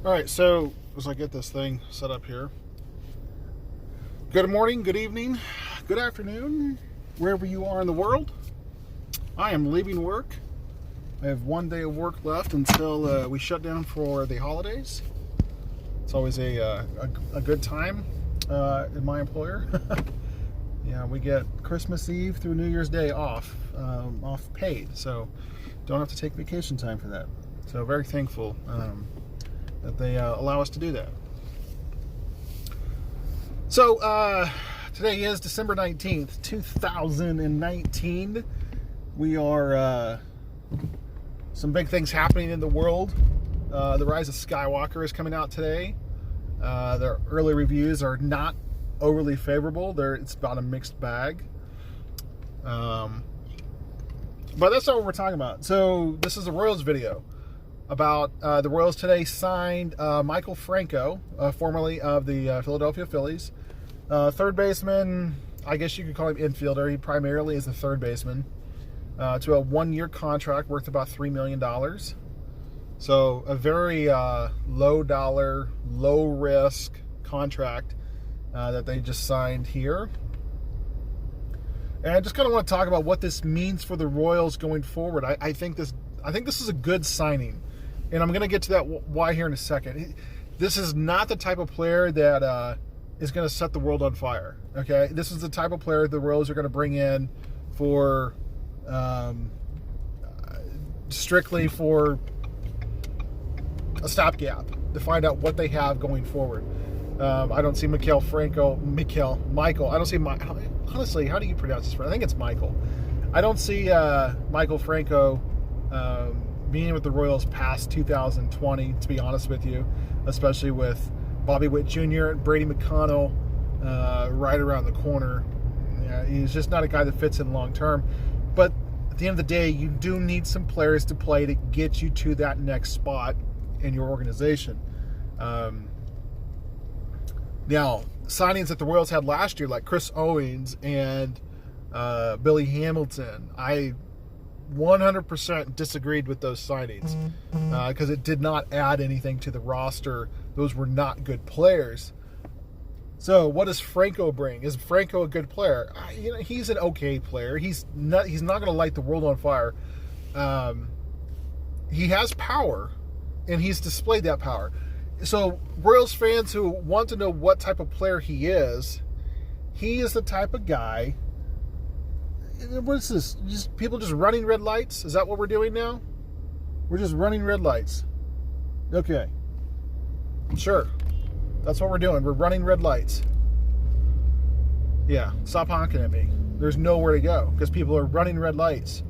All right, so as I get this thing set up here, good morning, good evening, good afternoon, wherever you are in the world. I am leaving work. I have one day of work left until we shut down for the holidays. It's always a good time in my employer. Yeah, we get Christmas Eve through New Year's Day off paid, so don't have to take vacation time for that. So very thankful that they allow us to do that. So today is December 19th, 2019. We are some big things happening in the world. The Rise of Skywalker is coming out today. Their early reviews are not overly favorable. It's about a mixed bag. But that's not what we're talking about. So this is a Royals video about the Royals today signed Michael Franco, formerly of the Philadelphia Phillies. Third baseman, I guess you could call him infielder. He primarily is a third baseman. To a one-year contract worth about $3 million. So a very low-dollar, low-risk contract that they just signed here. And I just kind of want to talk about what this means for the Royals going forward. I think this is a good signing. And I'm going to get to that why here in a second. This is not the type of player that is going to set the world on fire. Okay, this is the type of player the Royals are going to bring in for strictly for a stopgap to find out what they have going forward. I don't see Michael. I don't see honestly, how do you pronounce this? I think it's Michael. I don't see Michael Franco being with the Royals past 2020, to be honest with you, especially with Bobby Witt Jr. and Brady McConnell right around the corner. Yeah, he's just not a guy that fits in long term. But at the end of the day, you do need some players to play to get you to that next spot in your organization. Now, signings that the Royals had last year, like Chris Owings and Billy Hamilton, I 100% disagreed with those signings because it did not add anything to the roster. Those were not good players. So what does Franco bring? Is Franco a good player? He's an okay player. He's not going to light the world on fire. He has power, and he's displayed that power. So Royals fans who want to know what type of player he is the type of guy. What is this? People just running red lights? Is that what we're doing now? We're just running red lights. Okay. Sure. That's what we're doing. We're running red lights. Yeah. Stop honking at me. There's nowhere to go because people are running red lights.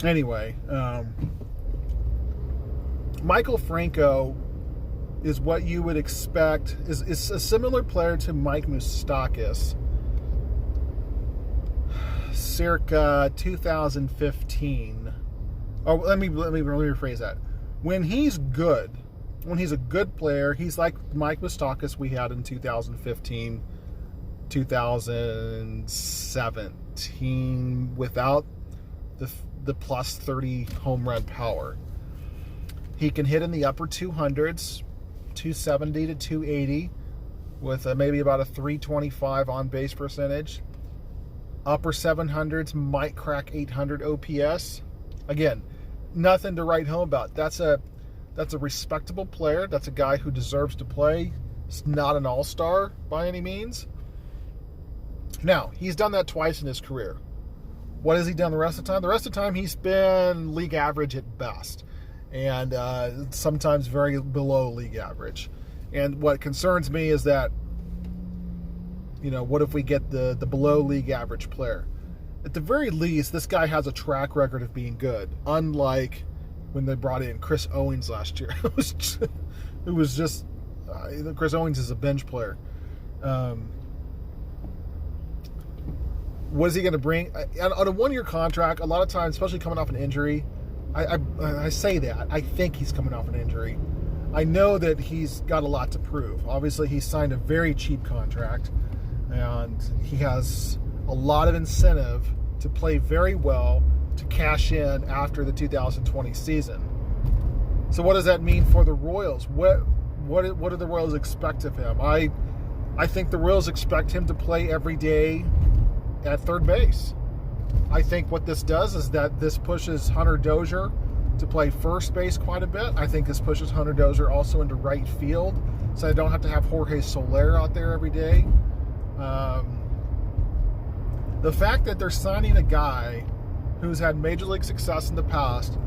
Anyway. Michael Franco is what you would expect, is a similar player to Mike Moustakas, circa 2015. Oh, let me rephrase that. When he's good, when he's a good player, he's like Mike Moustakas we had in 2015, 2017, without the plus 30 home run power. He can hit in the upper 200s, 270 to 280, with maybe about a 325 on base percentage. Upper 700s, might crack 800 OPS. Again, nothing to write home about. That's a respectable player. That's a guy who deserves to play. He's not an all-star by any means. Now, he's done that twice in his career. What has he done the rest of the time? The rest of the time, he's been league average at best. And sometimes very below league average. And what concerns me is that, what if we get the below league average player? At the very least, this guy has a track record of being good, unlike when they brought in Chris Owings last year. It was just Chris Owings is a bench player. What is he going to bring? On a one-year contract, a lot of times, especially coming off an injury, I say that. I think he's coming off an injury. I know that he's got a lot to prove. Obviously, he signed a very cheap contract, and he has a lot of incentive to play very well to cash in after the 2020 season. So what does that mean for the Royals? What do the Royals expect of him? I think the Royals expect him to play every day at third base. I think what this does is that this pushes Hunter Dozier to play first base quite a bit. I think this pushes Hunter Dozier also into right field, so I don't have to have Jorge Soler out there every day. The fact that they're signing a guy who's had major league success in the past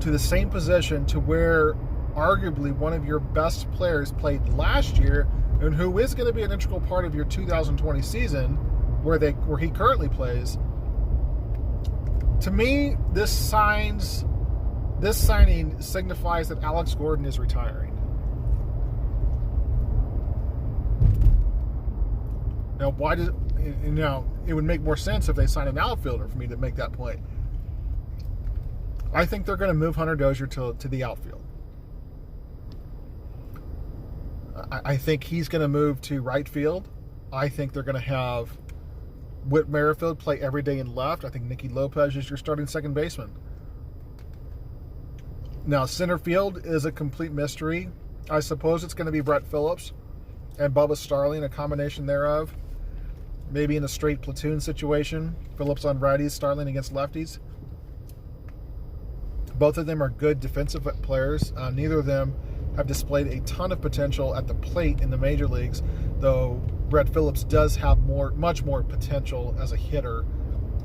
to the same position to where arguably one of your best players played last year and who is going to be an integral part of your 2020 season where he currently plays, to me, this signing signifies that Alex Gordon is retiring. Now, it would make more sense if they signed an outfielder for me to make that point. I think they're going to move Hunter Dozier to the outfield. I think he's going to move to right field. I think they're going to have Whit Merrifield play every day in left. I think Nicky Lopez is your starting second baseman. Now, center field is a complete mystery. I suppose it's going to be Brett Phillips and Bubba Starling, a combination thereof. Maybe in a straight platoon situation. Phillips on righties, Starling against lefties. Both of them are good defensive players. Neither of them have displayed a ton of potential at the plate in the major leagues, though Brett Phillips does have much more potential as a hitter.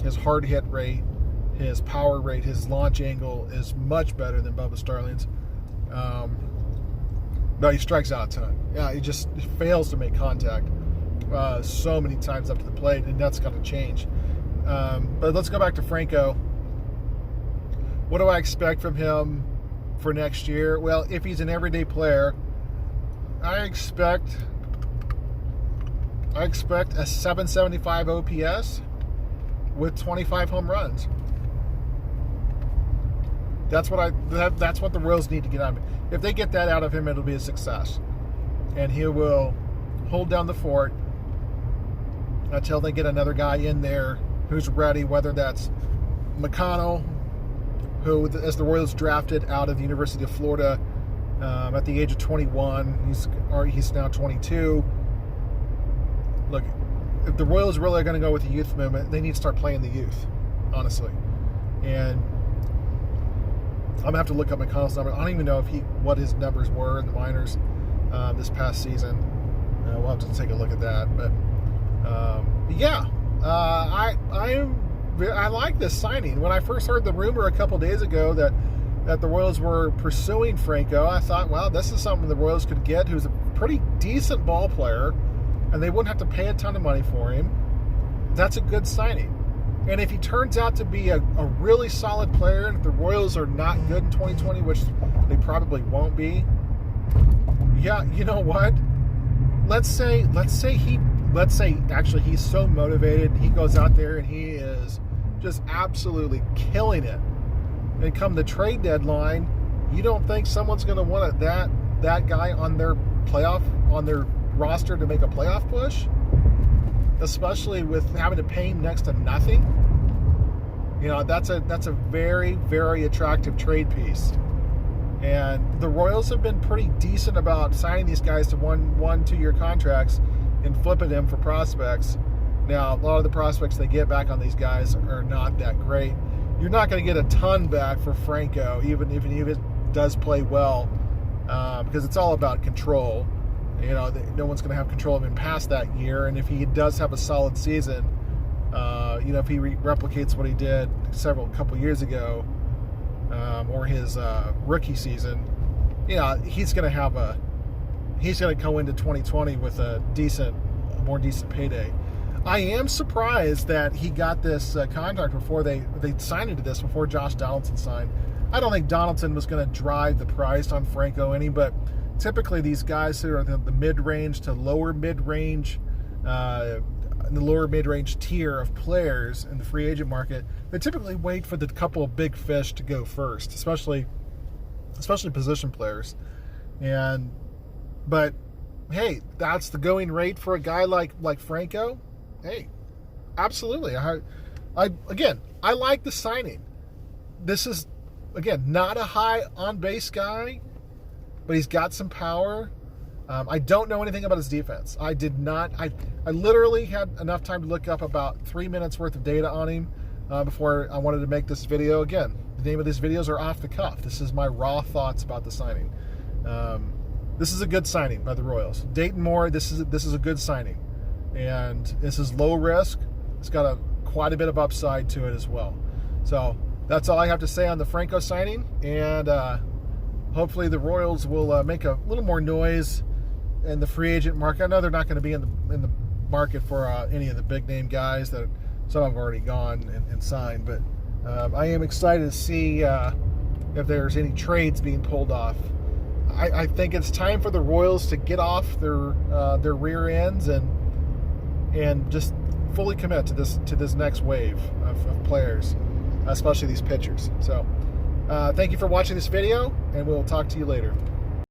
His hard hit rate, his power rate, his launch angle is much better than Bubba Starling's. But he strikes out a ton. Yeah, he just fails to make contact so many times up to the plate, and that's got to change. But let's go back to Franco. What do I expect from him for next year? Well, if he's an everyday player, I expect a 775 OPS with 25 home runs. That's what the Royals need to get out of him. If they get that out of him, it'll be a success. And he will hold down the fort until they get another guy in there who's ready, whether that's McConnell, who, as the Royals drafted out of the University of Florida at the age of 21. He's now 22. Look, if the Royals really are going to go with the youth movement, they need to start playing the youth, honestly. And I'm going to have to look up McConnell's number. I don't even know what his numbers were in the minors this past season. We'll have to take a look at that. But, I like this signing. When I first heard the rumor a couple days ago that the Royals were pursuing Franco, I thought, wow, this is something the Royals could get, who's a pretty decent ball player, and they wouldn't have to pay a ton of money for him. That's a good signing. And if he turns out to be a really solid player, and if the Royals are not good in 2020, which they probably won't be, yeah, you know what? Let's say actually he's so motivated, he goes out there and he is just absolutely killing it. And come the trade deadline, you don't think someone's going to want that guy on their roster to make a playoff push? Especially with having to pay him next to nothing. You know, that's a very, very attractive trade piece. And the Royals have been pretty decent about signing these guys to 1-2-year contracts and flipping them for prospects. Now, a lot of the prospects they get back on these guys are not that great. You're not going to get a ton back for Franco, even if he does play well, because it's all about control. You know, no one's going to have control of him past that year. And if he does have a solid season, if he replicates what he did couple years ago, or his rookie season, he's going to go into 2020 with a more decent payday. I am surprised that he got this contract before they signed into this, before Josh Donaldson signed. I don't think Donaldson was going to drive the price on Franco any, but typically these guys who are the mid-range to lower mid-range, the lower mid-range tier of players in the free agent market, they typically wait for the couple of big fish to go first, especially position players. But hey, that's the going rate for a guy like Franco. Hey, absolutely. I like the signing. this is, again, not a high on-base guy, but he's got some power. I don't know anything about his defense. I did not. I literally had enough time to look up about 3 minutes worth of data on him before I wanted to make this video. Again, the name of these videos are off the cuff. This is my raw thoughts about the signing. This is a good signing by the Royals. Dayton Moore, this is a good signing. And this is low risk. It's got quite a bit of upside to it as well. So that's all I have to say on the Franco signing. And hopefully the Royals will make a little more noise in the free agent market. I know they're not going to be in the market for any of the big name guys that some have already gone and signed, but I am excited to see if there's any trades being pulled off. I think it's time for the Royals to get off their rear ends and just fully commit to this next wave of players, especially these pitchers. So thank you for watching this video, and we'll talk to you later.